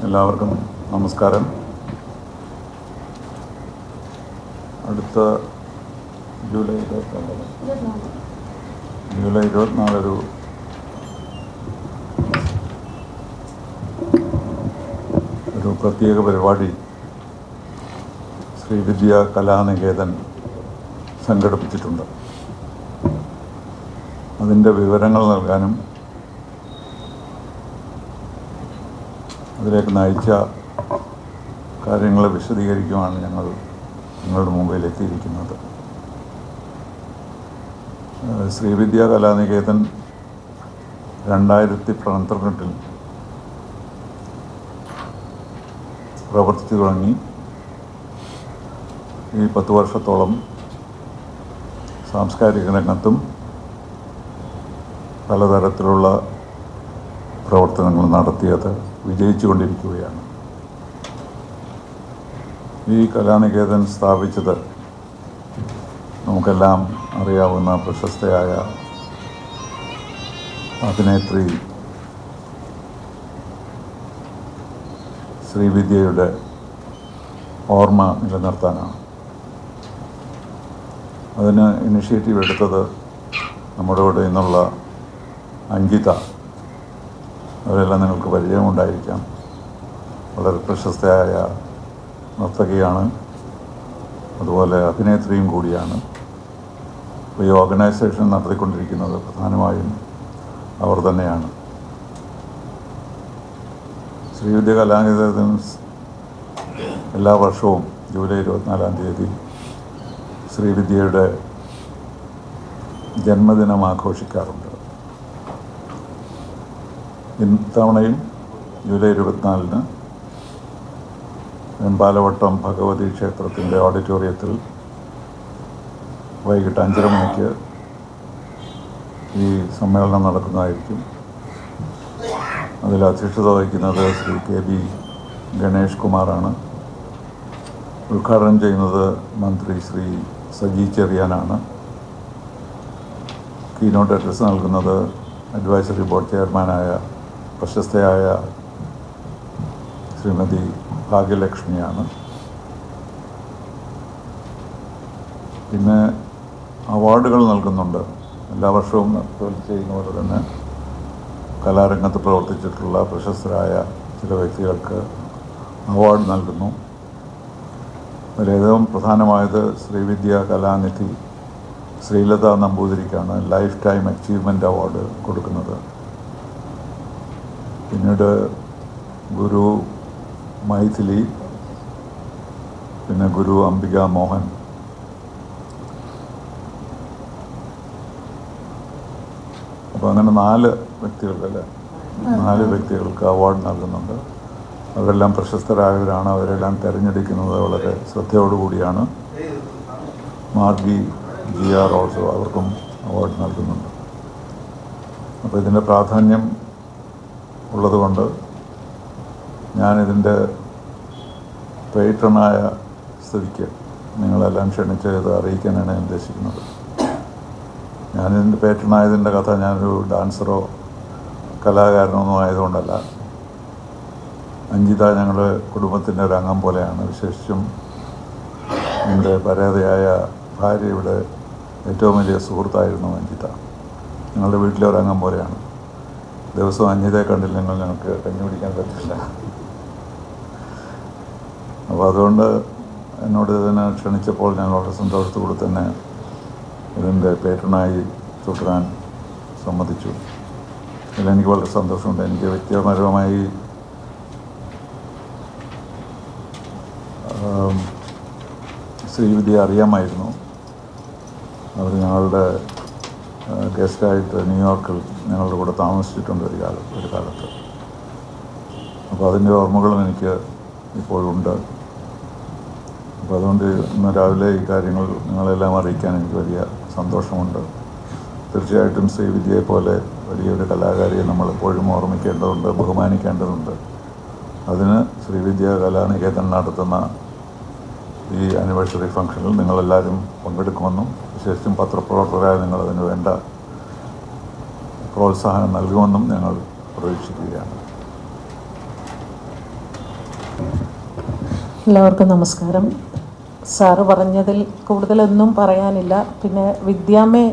എല്ലാവർക്കും നമസ്കാരം. അടുത്ത ജൂലൈ 24 ഒരു പ്രത്യേക പരിപാടി ശ്രീവിദ്യ കലാനികേതൻ സംഘടിപ്പിച്ചിട്ടുണ്ട്. അതിൻ്റെ വിവരങ്ങൾ നൽകാനും അതിലേക്ക് നയിച്ച കാര്യങ്ങളെ വിശദീകരിക്കുവാണ് ഞങ്ങൾ നിങ്ങളുടെ മുമ്പിൽ എത്തിയിരിക്കുന്നത്. ശ്രീവിദ്യ കലാനികേതൻ 2012 പ്രവർത്തിച്ചു തുടങ്ങി. ഈ 10 വർഷത്തോളം സാംസ്കാരിക രംഗത്തും പലതരത്തിലുള്ള പ്രവർത്തനങ്ങൾ നടത്തിയത് വിജയിച്ചു കൊണ്ടിരിക്കുകയാണ്. ഈ കലാനികേതൻ സ്ഥാപിച്ചത് നമുക്കെല്ലാം അറിയാവുന്ന പ്രശസ്തയായ അഭിനേത്രി ശ്രീവിദ്യയുടെ ഓർമ്മ നിലനിർത്താനാണ്. അതിന് ഇനിഷ്യേറ്റീവ് എടുത്തത് നമ്മുടെ കൂടെ നിന്നുള്ള അഞ്ജിത. അവരെല്ലാം നിങ്ങൾക്ക് പരിചയമുണ്ടായിരിക്കാം. വളരെ പ്രശസ്തയായ നർത്തകിയാണ്, അതുപോലെ അഭിനേത്രിയും കൂടിയാണ്. ഈ ഓർഗനൈസേഷൻ നടത്തിക്കൊണ്ടിരിക്കുന്നത് പ്രധാനമായും അവർ തന്നെയാണ്. ശ്രീവിദ്യ കലാനികേതൻ എല്ലാ വർഷവും ജൂലൈ 24 ശ്രീവിദ്യയുടെ ജന്മദിനം ആഘോഷിക്കാറുണ്ട്. ഇത്തവണയും ജൂലൈ 24 വെമ്പാലവട്ടം ഭഗവതി ക്ഷേത്രത്തിൻ്റെ ഓഡിറ്റോറിയത്തിൽ വൈകിട്ട് 5:30 മണിക്ക് ഈ സമ്മേളനം നടക്കുന്നതായിരിക്കും. അതിൽ അധ്യക്ഷത വഹിക്കുന്നത് ശ്രീ KB ഗണേഷ് കുമാറാണ്. ഉദ്ഘാടനം ചെയ്യുന്നത് മന്ത്രി ശ്രീ സജി ചെറിയാനാണ്. കീനോട്ട് അഡ്രസ് നൽകുന്നത് അഡ്വൈസറി ബോർഡ് ചെയർമാനായ പ്രശസ്തയായ ശ്രീമതി ഭാഗ്യലക്ഷ്മിയാണ്. പിന്നെ അവാർഡുകൾ നൽകുന്നുണ്ട്. എല്ലാ വർഷവും ചെയ്യുന്ന പോലെ തന്നെ കലാരംഗത്ത് പ്രവർത്തിച്ചിട്ടുള്ള പ്രശസ്തരായ ചില വ്യക്തികൾക്ക് അവാർഡ് നൽകുന്നു. അതിലേറ്റവും പ്രധാനമായത് ശ്രീവിദ്യ കലാനിധി ശ്രീലത നമ്പൂതിരിക്കാണ് ലൈഫ് ടൈം അച്ചീവ്മെൻ്റ് അവാർഡ് കൊടുക്കുന്നത്. പിന്നീട് ഗുരു മൈഥിലി, പിന്നെ ഗുരു അംബിക മോഹൻ, അപ്പോൾ അങ്ങനെ 4 വ്യക്തികൾക്ക് അവാർഡ് നൽകുന്നുണ്ട്. അവരെല്ലാം പ്രശസ്തരായവരാണ്. അവരെല്ലാം തിരഞ്ഞെടുക്കുന്നത് വളരെ ശ്രദ്ധയോടുകൂടിയാണ്. മാർഗി GR ഓൾസോ അവർക്കും അവാർഡ് നൽകുന്നുണ്ട്. അപ്പോൾ ഇതിൻ്റെ പ്രാധാന്യം ഉള്ളതുകൊണ്ട് ഞാനിതിൻ്റെ പേട്രണായ സ്ഥിതിക്ക് നിങ്ങളെല്ലാം ക്ഷണിച്ച് ഇത് അറിയിക്കാനാണ് ഞാൻ ഉദ്ദേശിക്കുന്നത്. ഞാനിതിൻ്റെ പേട്രണായതിൻ്റെ കഥ ഞാനൊരു ഡാൻസറോ കലാകാരനൊന്നും ആയതുകൊണ്ടല്ല. അഞ്ജിത ഞങ്ങളുടെ കുടുംബത്തിൻ്റെ ഒരു അംഗം പോലെയാണ്. വിശേഷിച്ചും എൻ്റെ പരാതിയായ ഭാര്യയുടെ ഏറ്റവും വലിയ സുഹൃത്തായിരുന്നു അഞ്ജിത. ഞങ്ങളുടെ വീട്ടിലെ ഒരു അംഗം പോലെയാണ്. ദിവസവും അഞ്ജിതയെ കണ്ടില്ലെങ്കിൽ ഞങ്ങൾക്ക് കഞ്ഞി പിടിക്കാൻ പറ്റില്ല. അപ്പോൾ അതുകൊണ്ട് എന്നോട് ഇതിനെ ക്ഷണിച്ചപ്പോൾ ഞാൻ വളരെ സന്തോഷത്തോടെ തന്നെ ഇതിൻ്റെ പേട്രണായി തുടരാൻ സമ്മതിച്ചു. ഇതിലെനിക്ക് വളരെ സന്തോഷമുണ്ട്. എനിക്ക് വ്യക്തിപരമായി ശ്രീവിദ്യ അറിയാമായിരുന്നു. അവർ ഞങ്ങളുടെ ഗസ്റ്റായിട്ട് ന്യൂയോർക്കിൽ ഞങ്ങളുടെ കൂടെ താമസിച്ചിട്ടുണ്ട് ഒരു കാലത്ത്. അപ്പോൾ അതിൻ്റെ ഓർമ്മകളും എനിക്ക് ഇപ്പോഴുണ്ട്. അപ്പോൾ അതുകൊണ്ട് ഇന്ന് രാവിലെ ഈ കാര്യങ്ങൾ നിങ്ങളെല്ലാം അറിയിക്കാൻ എനിക്ക് വലിയ സന്തോഷമുണ്ട്. തീർച്ചയായിട്ടും ശ്രീവിദ്യയെ പോലെ വലിയൊരു കലാകാരിയെ നമ്മളെപ്പോഴും ഓർമ്മിക്കേണ്ടതുണ്ട്, ബഹുമാനിക്കേണ്ടതുണ്ട്. അതിന് ശ്രീവിദ്യ കലാനികേതൻ നടത്തുന്ന ഈ ആനിവേഴ്സറി ഫംഗ്ഷനിൽ നിങ്ങളെല്ലാവരും പങ്കെടുക്കുമെന്നും വിശേഷിച്ചും പത്രപ്രവർത്തകരായ നിങ്ങളതിന് വേണ്ട പ്രോത്സാഹനം നൽകുമെന്നും ഞങ്ങൾ പ്രതീക്ഷിക്കുകയാണ്. എല്ലാവർക്കും നമസ്കാരം. സാറ് പറഞ്ഞതിൽ കൂടുതലൊന്നും പറയാനില്ല. പിന്നെ വിദ്യാമ്മയെ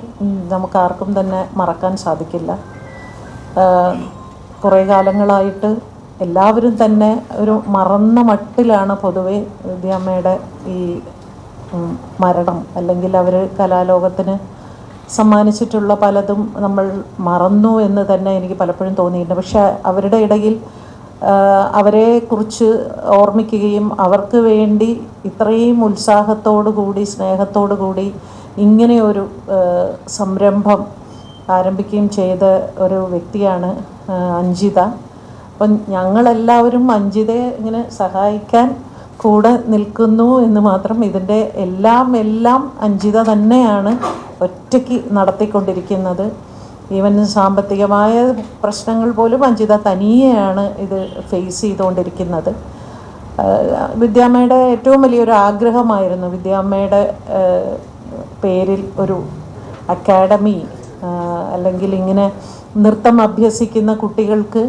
നമുക്കാർക്കും തന്നെ മറക്കാൻ സാധിക്കില്ല. കുറേ കാലങ്ങളായിട്ട് എല്ലാവരും തന്നെ ഒരു മറന്ന മട്ടിലാണ് പൊതുവെ വിദ്യാമ്മയുടെ ഈ മരണം, അല്ലെങ്കിൽ അവർ കലാലോകത്തിന് സമ്മാനിച്ചിട്ടുള്ള പലതും നമ്മൾ മറന്നു എന്ന് തന്നെ എനിക്ക് പലപ്പോഴും തോന്നിയിട്ടുണ്ട്. പക്ഷേ അവരുടെ ഇടയിൽ അവരെക്കുറിച്ച് ഓർമ്മിക്കുകയും അവർക്ക് വേണ്ടി ഇത്രയും ഉത്സാഹത്തോടു കൂടി സ്നേഹത്തോടു കൂടി ഇങ്ങനെയൊരു സംരംഭം ആരംഭിക്കുകയും ചെയ്ത ഒരു വ്യക്തിയാണ് അഞ്ജിത. അപ്പം ഞങ്ങളെല്ലാവരും അഞ്ജിതയെ ഇങ്ങനെ സഹായിക്കാൻ കൂടെ നിൽക്കുന്നു എന്ന് മാത്രം. ഇതിൻ്റെ എല്ലാം അഞ്ജിത തന്നെയാണ് ഒറ്റയ്ക്ക് നടത്തിക്കൊണ്ടിരിക്കുന്നത്. ഈവൻ സാമ്പത്തികമായ പ്രശ്നങ്ങൾ പോലും അഞ്ജിത തനിയെയാണ് ഇത് ഫേസ് ചെയ്തുകൊണ്ടിരിക്കുന്നത്. വിദ്യാമ്മയുടെ ഏറ്റവും വലിയൊരു ആഗ്രഹമായിരുന്നു വിദ്യാമ്മയുടെ പേരിൽ ഒരു അക്കാഡമി, അല്ലെങ്കിൽ ഇങ്ങനെ നൃത്തം അഭ്യസിക്കുന്ന കുട്ടികൾക്ക്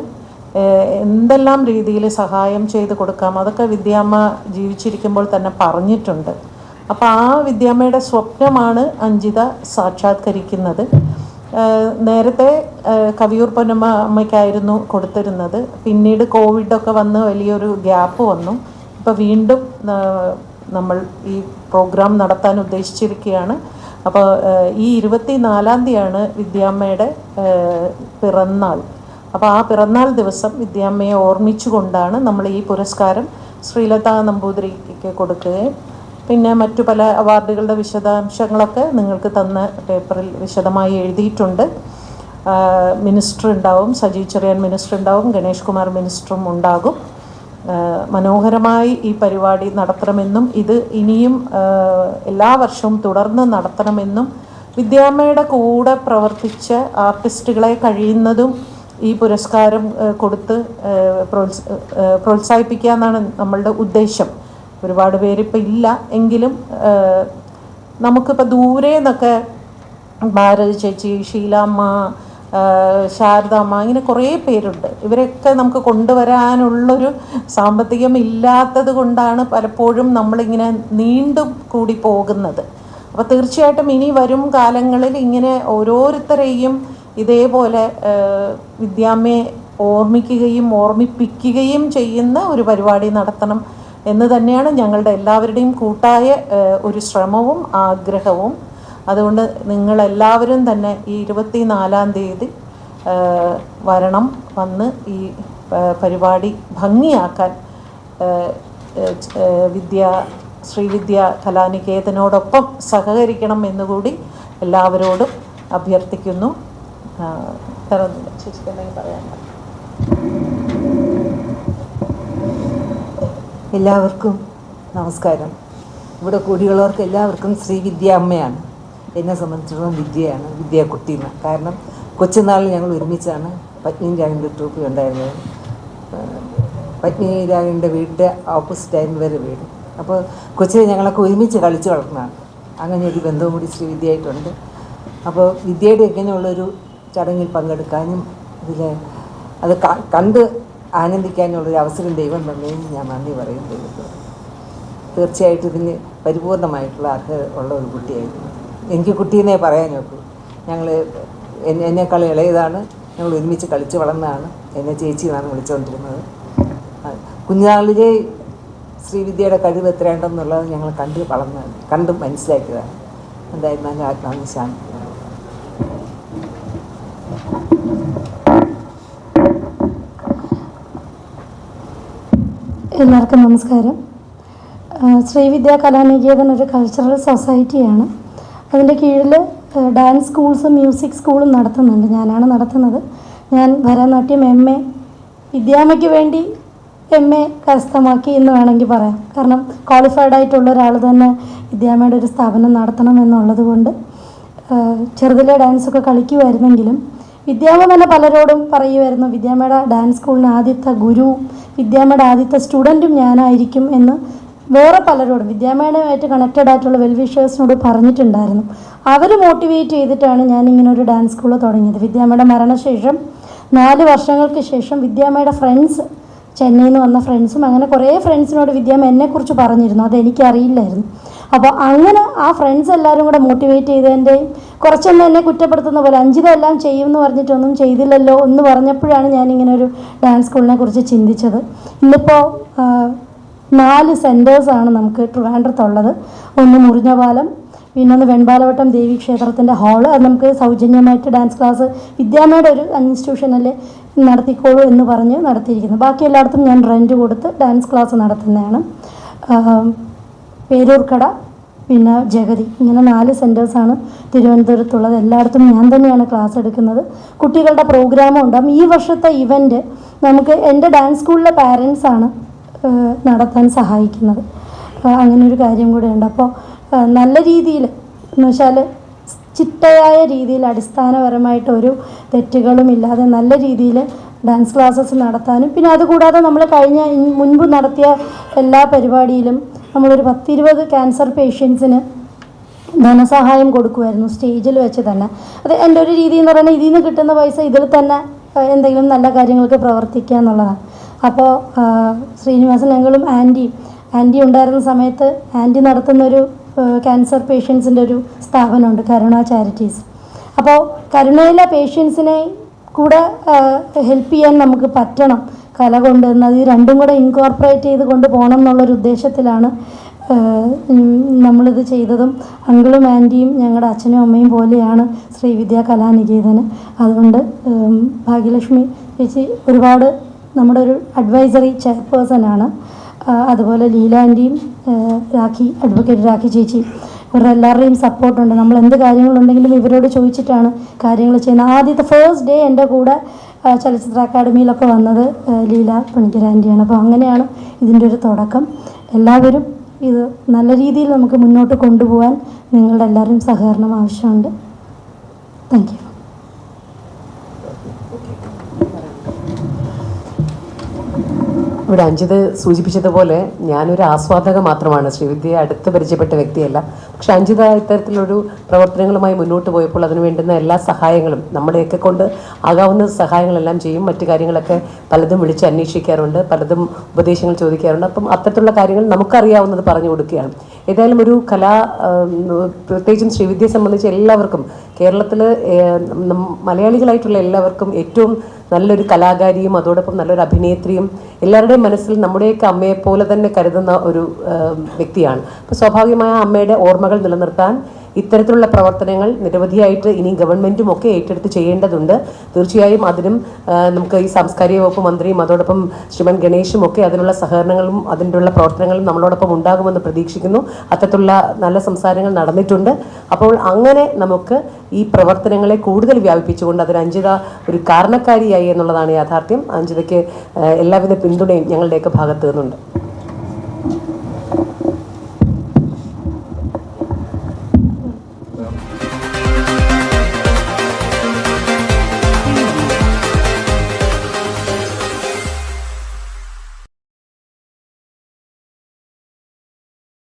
എന്തെല്ലാം രീതിയിൽ സഹായം ചെയ്ത് കൊടുക്കാം, അതൊക്കെ വിദ്യാമ്മ ജീവിച്ചിരിക്കുമ്പോൾ തന്നെ പറഞ്ഞിട്ടുണ്ട്. അപ്പോൾ ആ വിദ്യാമ്മയുടെ സ്വപ്നമാണ് അഞ്ജിത സാക്ഷാത്കരിക്കുന്നത്. നേരത്തെ കവിയൂർ പൊന്നമ്മ അമ്മയ്ക്കായിരുന്നു കൊടുത്തിരുന്നത്. പിന്നീട് കോവിഡൊക്കെ വന്ന് വലിയൊരു ഗ്യാപ്പ് വന്നു. ഇപ്പോൾ വീണ്ടും നമ്മൾ ഈ പ്രോഗ്രാം നടത്താൻ ഉദ്ദേശിച്ചിരിക്കുകയാണ്. അപ്പോൾ ഈ 24-ാം തീയതിയാണ് വിദ്യാമ്മയുടെ പിറന്നാൾ. അപ്പോൾ ആ പിറന്നാൾ ദിവസം വിദ്യാമ്മയെ ഓർമ്മിച്ചുകൊണ്ടാണ് നമ്മൾ ഈ പുരസ്കാരം ശ്രീലത നമ്പൂതിരിക്ക് കൊടുക്കുകയും പിന്നെ മറ്റു പല അവാർഡുകളുടെ വിശദാംശങ്ങളൊക്കെ നിങ്ങൾക്ക് തന്ന പേപ്പറിൽ വിശദമായി എഴുതിയിട്ടുണ്ട്. മിനിസ്റ്റർ ഉണ്ടാവും, സജി ചെറിയാൻ മിനിസ്റ്റർ ഉണ്ടാവും, ഗണേഷ് കുമാർ മിനിസ്റ്ററും ഉണ്ടാകും. മനോഹരമായി ഈ പരിപാടി നടത്തണമെന്നും ഇത് ഇനിയും എല്ലാ വർഷവും തുടർന്ന് നടത്തണമെന്നും വിദ്യാമ്മയുടെ കൂടെ പ്രവർത്തിച്ച ആർട്ടിസ്റ്റുകളെ കഴിയുന്നതും ഈ പുരസ്കാരം കൊടുത്ത് പ്രോത്സാഹിപ്പിക്കുക എന്നാണ് നമ്മളുടെ ഉദ്ദേശം. ഒരുപാട് പേരിപ്പോൾ ഇല്ല എങ്കിലും നമുക്കിപ്പോൾ ദൂരെ നിന്നൊക്കെ ഭാരതി ചേച്ചി, ഷീലാമ്മ, ശാരദാമ്മ, ഇങ്ങനെ കുറേ പേരുണ്ട്. ഇവരൊക്കെ നമുക്ക് കൊണ്ടുവരാനുള്ളൊരു സാമ്പത്തികം ഇല്ലാത്തത് കൊണ്ടാണ് പലപ്പോഴും നമ്മളിങ്ങനെ നീണ്ടും കൂടി പോകുന്നത്. അപ്പോൾ തീർച്ചയായിട്ടും ഇനി വരും കാലങ്ങളിൽ ഇങ്ങനെ ഓരോരുത്തരെയും ഇതേപോലെ വിദ്യാമ്മയെ ഓർമ്മിക്കുകയും ഓർമ്മിപ്പിക്കുകയും ചെയ്യുന്ന ഒരു പരിപാടി നടത്തണം എന്ന് തന്നെയാണ് ഞങ്ങളുടെ എല്ലാവരുടെയും കൂട്ടായ ഒരു ശ്രമവും ആഗ്രഹവും. അതുകൊണ്ട് നിങ്ങളെല്ലാവരും തന്നെ ഈ 24-ാം തീയതി വരണം, വന്ന് ഈ പരിപാടി ഭംഗിയാക്കാൻ ശ്രീവിദ്യ കലാനികേതനോടൊപ്പം സഹകരിക്കണം എന്നുകൂടി എല്ലാവരോടും അഭ്യർത്ഥിക്കുന്നു. ചേച്ചിക്ക് എന്തെങ്കിലും പറയാനുണ്ടോ? എല്ലാവർക്കും നമസ്കാരം. ഇവിടെ കൂടിയുള്ളവർക്ക് എല്ലാവർക്കും ശ്രീവിദ്യ അമ്മയാണ്. എന്നെ സംബന്ധിച്ചിടത്തോളം വിദ്യയാണ്, വിദ്യാകുട്ടിന്ന്. കാരണം കൊച്ചുനാളിൽ ഞങ്ങൾ ഒരുമിച്ചാണ് പത്മിനി രാഗിൻ്റെ ട്രൂപ്പ് ഉണ്ടായിരുന്നത്. പത്മിനി രാഗിൻ്റെ വീടിൻ്റെ ഓപ്പോസിറ്റായിരുന്നു വരെ വീട്. അപ്പോൾ കൊച്ചിനെ ഞങ്ങളൊക്കെ ഒരുമിച്ച് കളിച്ച് വളർന്നതാണ്. അങ്ങനെ ഒരു ബന്ധവും കൂടി ശ്രീവിദ്യയായിട്ടുണ്ട്. അപ്പോൾ വിദ്യയുടെ ഇങ്ങനെയുള്ളൊരു ചടങ്ങിൽ പങ്കെടുക്കാനും അത് കണ്ട് ആനന്ദിക്കാനുള്ളൊരു അവസരം ദൈവം തന്നതിന് ഞാൻ നന്ദി പറയും ദൈവത്തോട്. തീർച്ചയായിട്ടും ഇതിന് പരിപൂർണമായിട്ടുള്ള അർഹത ഉള്ള ഒരു കുട്ടിയായിരുന്നു. എനിക്ക് കുട്ടീനെ പറയാനൊക്കെ. ഞങ്ങൾ എന്നെക്കാൾ ഇളയതാണ്, ഞങ്ങൾ ഒരുമിച്ച് കളിച്ച് വളർന്നതാണ്. എന്നെ ചേച്ചി എന്നാണ് വിളിച്ചുകൊണ്ടിരുന്നത്. കുഞ്ഞുനാളിലെ ശ്രീവിദ്യയുടെ കഴിവ് എത്രയുണ്ടെന്നുള്ളത് ഞങ്ങൾ കണ്ട് മനസ്സിലാക്കിയതാണ്. എന്തായിരുന്നാലും ആത്മാവിന് ശാന്തി. എല്ലാവർക്കും നമസ്കാരം. ശ്രീവിദ്യ കലാനികേതൻ ഒരു കൾച്ചറൽ സൊസൈറ്റിയാണ്. അതിൻ്റെ കീഴിൽ ഡാൻസ് സ്കൂൾസും മ്യൂസിക് സ്കൂളും നടത്തുന്നുണ്ട്. ഞാനാണ് നടത്തുന്നത്. ഞാൻ ഭരതനാട്യം MA വിദ്യാമ്മയ്ക്ക് വേണ്ടി MA കരസ്ഥമാക്കി എന്ന് വേണമെങ്കിൽ പറയാം. കാരണം ക്വാളിഫൈഡ് ആയിട്ടുള്ള ഒരാൾ തന്നെ വിദ്യാമ്മയുടെ ഒരു സ്ഥാപനം നടത്തണം എന്നുള്ളത് കൊണ്ട് ചെറുതിലെ ഡാൻസൊക്കെ കളിക്കുമായിരുന്നെങ്കിലും വിദ്യാമ്മ തന്നെ പലരോടും പറയുമായിരുന്നു, വിദ്യാമ്മയുടെ ഡാൻസ് സ്കൂളിന് ആദ്യത്തെ ഗുരു, വിദ്യാമ്മയുടെ ആദ്യത്തെ സ്റ്റുഡൻറ്റും ഞാനായിരിക്കും എന്ന് വേറെ പലരോടും വിദ്യാമ്മയുമായിട്ട് കണക്റ്റഡ് ആയിട്ടുള്ള വെൽവിഷേഴ്സിനോട് പറഞ്ഞിട്ടുണ്ടായിരുന്നു. അവർ മോട്ടിവേറ്റ് ചെയ്തിട്ടാണ് ഞാനിങ്ങനെ ഒരു ഡാൻസ് സ്കൂൾ തുടങ്ങിയത്. വിദ്യാമ്മയുടെ മരണശേഷം 4 വർഷങ്ങൾക്ക് ശേഷം വിദ്യാമ്മയുടെ ഫ്രണ്ട്സ് ചെന്നൈയിൽ നിന്ന് വന്ന ഫ്രണ്ട്സും അങ്ങനെ കുറേ ഫ്രണ്ട്സിനോട് വിദ്യാമ്മ എന്നെക്കുറിച്ച് പറഞ്ഞിരുന്നു, അതെനിക്കറിയില്ലായിരുന്നു. അപ്പോൾ അങ്ങനെ ആ ഫ്രണ്ട്സ് എല്ലാവരും കൂടെ മോട്ടിവേറ്റ് ചെയ്തതിൻ്റെയും കുറച്ചൊന്നും എന്നെ കുറ്റപ്പെടുത്തുന്ന പോലെ അഞ്ജിത എല്ലാം ചെയ്യുമെന്ന് പറഞ്ഞിട്ടൊന്നും ചെയ്തില്ലല്ലോ എന്ന് പറഞ്ഞപ്പോഴാണ് ഞാനിങ്ങനെ ഒരു ഡാൻസ് സ്കൂളിനെ കുറിച്ച് ചിന്തിച്ചത്. ഇന്നിപ്പോൾ 4 സെൻറ്റേഴ്സാണ് നമുക്ക് ട്രിവാൻഡ്രത്തുള്ളത്. ഒന്ന് മുറിഞ്ഞപാലം, പിന്നൊന്ന് വെൺപാലവട്ടം ദേവി ക്ഷേത്രത്തിൻ്റെ ഹാള്, അത് നമുക്ക് സൗജന്യമായിട്ട് ഡാൻസ് ക്ലാസ് വിദ്യാമ്മയുടെ ഒരു ഇൻസ്റ്റിറ്റ്യൂഷനിൽ നടത്തിക്കോളൂ എന്ന് പറഞ്ഞ് നടത്തിയിരിക്കുന്നു. ബാക്കി എല്ലായിടത്തും ഞാൻ റെൻറ്റ് കൊടുത്ത് ഡാൻസ് ക്ലാസ് നടത്തുന്നതാണ്. പേരൂർക്കട, പിന്നെ ജഗതി, ഇങ്ങനെ 4 സെൻറ്റേഴ്സാണ് തിരുവനന്തപുരത്തുള്ളത്. എല്ലായിടത്തും ഞാൻ തന്നെയാണ് ക്ലാസ് എടുക്കുന്നത്. കുട്ടികളുടെ പ്രോഗ്രാമും ഉണ്ടാകും. ഈ വർഷത്തെ ഇവൻറ്റ് നമുക്ക് എൻ്റെ ഡാൻസ് സ്കൂളിലെ പാരൻസാണ് നടത്താൻ സഹായിക്കുന്നത്. അങ്ങനെ ഒരു കാര്യം കൂടെ ഉണ്ട്. അപ്പോൾ നല്ല രീതിയിൽ എന്ന് വെച്ചാൽ ചിട്ടയായ രീതിയിൽ അടിസ്ഥാനപരമായിട്ട് ഒരു തെറ്റുകളും ഇല്ലാതെ നല്ല രീതിയിൽ ഡാൻസ് ക്ലാസ്സസ് നടത്താനും, പിന്നെ അതുകൂടാതെ നമ്മൾ മുൻപ് നടത്തിയ എല്ലാ പരിപാടിയിലും നമ്മളൊരു 10-20 ക്യാൻസർ പേഷ്യൻസിന് ധനസഹായം കൊടുക്കുമായിരുന്നു സ്റ്റേജിൽ വെച്ച് തന്നെ. അത് എൻ്റെ ഒരു രീതി എന്ന് പറയുന്നത് ഇതിൽ നിന്ന് കിട്ടുന്ന പൈസ ഇതിൽ തന്നെ എന്തെങ്കിലും നല്ല കാര്യങ്ങൾക്ക് പ്രവർത്തിക്കുക എന്നുള്ളതാണ്. അപ്പോൾ ശ്രീനിവാസൻ ഞങ്ങളും ആൻറ്റി ഉണ്ടായിരുന്ന സമയത്ത് ആൻറ്റി നടത്തുന്നൊരു ക്യാൻസർ പേഷ്യൻസിൻ്റെ ഒരു സ്ഥാപനമുണ്ട്, കരുണ ചാരിറ്റീസ്. അപ്പോൾ കരുണയിലെ പേഷ്യൻസിനെ കൂടെ ഹെൽപ്പ് ചെയ്യാൻ നമുക്ക് പറ്റണം കല കൊണ്ട് എന്നത്, ഈ രണ്ടും കൂടെ ഇൻകോർപ്പറേറ്റ് ചെയ്ത് കൊണ്ട് പോകണം എന്നുള്ളൊരു ഉദ്ദേശത്തിലാണ് നമ്മളിത് ചെയ്തതും. അങ്കിളും ആൻറ്റിയും ഞങ്ങളുടെ അച്ഛനും അമ്മയും പോലെയാണ് ശ്രീവിദ്യാ കലാനികേതന്. അതുകൊണ്ട് ഭാഗ്യലക്ഷ്മി ചേച്ചി ഒരുപാട് നമ്മുടെ ഒരു അഡ്വൈസറി ചെയർപേഴ്സണാണ്. അതുപോലെ ലീല ആൻറ്റിയും അഡ്വക്കേറ്റ് രാഖി ചേച്ചി, ഇവരുടെ എല്ലാവരുടെയും സപ്പോർട്ടുണ്ട്. നമ്മൾ എന്ത് കാര്യങ്ങളുണ്ടെങ്കിലും ഇവരോട് ചോദിച്ചിട്ടാണ് കാര്യങ്ങൾ ചെയ്യുന്നത്. ആദ്യത്തെ ഫസ്റ്റ് ഡേ എൻ്റെ കൂടെ ചലച്ചിത്ര അക്കാദമിയിലൊക്കെ വന്നത് ലീല പണിക്കർ ആൻറ്റിയാണ്. അപ്പോൾ അങ്ങനെയാണ് ഇതിൻ്റെ ഒരു തുടക്കം. എല്ലാവരും ഇത് നല്ല രീതിയിൽ നമുക്ക് മുന്നോട്ട് കൊണ്ടുപോകാൻ നിങ്ങളുടെ എല്ലാവരും സഹകരണം ആവശ്യമുണ്ട്. Thank you. ഇവിടെ അഞ്ജിത് സൂചിപ്പിച്ചതുപോലെ ഞാനൊരു ആസ്വാദക മാത്രമാണ്, ശ്രീവിദ്യയെ അടുത്ത് പരിചയപ്പെട്ട വ്യക്തിയല്ല. പക്ഷെ അഞ്ജിത ഇത്തരത്തിലൊരു പ്രവർത്തനങ്ങളുമായി മുന്നോട്ട് പോയപ്പോൾ അതിന് വേണ്ടുന്ന എല്ലാ സഹായങ്ങളും നമ്മുടെയൊക്കെ കൊണ്ട് ആകാവുന്ന സഹായങ്ങളെല്ലാം ചെയ്യും. മറ്റു കാര്യങ്ങളൊക്കെ പലതും വിളിച്ച് അന്വേഷിക്കാറുണ്ട്, പലതും ഉപദേശങ്ങൾ ചോദിക്കാറുണ്ട്. അപ്പം അത്തരത്തിലുള്ള കാര്യങ്ങൾ നമുക്കറിയാവുന്നത് പറഞ്ഞു കൊടുക്കുകയാണ്. ഏതായാലും ഒരു പ്രത്യേകിച്ചും ശ്രീവിദ്യയെ സംബന്ധിച്ച് എല്ലാവർക്കും, കേരളത്തിൽ മലയാളികളായിട്ടുള്ള എല്ലാവർക്കും ഏറ്റവും നല്ലൊരു കലാകാരിയും അതോടൊപ്പം നല്ലൊരു അഭിനേത്രിയും എല്ലാവരുടെയും മനസ്സിൽ നമ്മുടെയൊക്കെ അമ്മയെപ്പോലെ തന്നെ കരുതുന്ന ഒരു വ്യക്തിയാണ്. അപ്പോൾ സ്വാഭാവികമായ അമ്മയുടെ ഓർമ്മകൾ നിലനിർത്താൻ ഇത്തരത്തിലുള്ള പ്രവർത്തനങ്ങൾ നിരവധിയായിട്ട് ഇനി ഗവൺമെൻറ്റും ഒക്കെ ഏറ്റെടുത്ത് ചെയ്യേണ്ടതുണ്ട്. തീർച്ചയായും അതിനും നമുക്ക് ഈ സാംസ്കാരിക വകുപ്പ് മന്ത്രിയും അതോടൊപ്പം ശ്രീമൻ ഗണേഷും ഒക്കെ അതിനുള്ള സഹകരണങ്ങളും അതിനുള്ള പ്രവർത്തനങ്ങളും നമ്മളോടൊപ്പം ഉണ്ടാകുമെന്ന് പ്രതീക്ഷിക്കുന്നു. അത്തരത്തിലുള്ള നല്ല സംസാരങ്ങൾ നടന്നിട്ടുണ്ട്. അപ്പോൾ അങ്ങനെ നമുക്ക് ഈ പ്രവർത്തനങ്ങളെ കൂടുതൽ വ്യാപിപ്പിച്ചുകൊണ്ട് അതിന് അഞ്ജിത ഒരു കാരണക്കാരിയായി എന്നുള്ളതാണ് യാഥാർത്ഥ്യം. അഞ്ജിതയ്ക്ക് എല്ലാവിധ പിന്തുണയും ഞങ്ങളുടെയൊക്കെ ഭാഗത്ത് നിന്നുണ്ട്.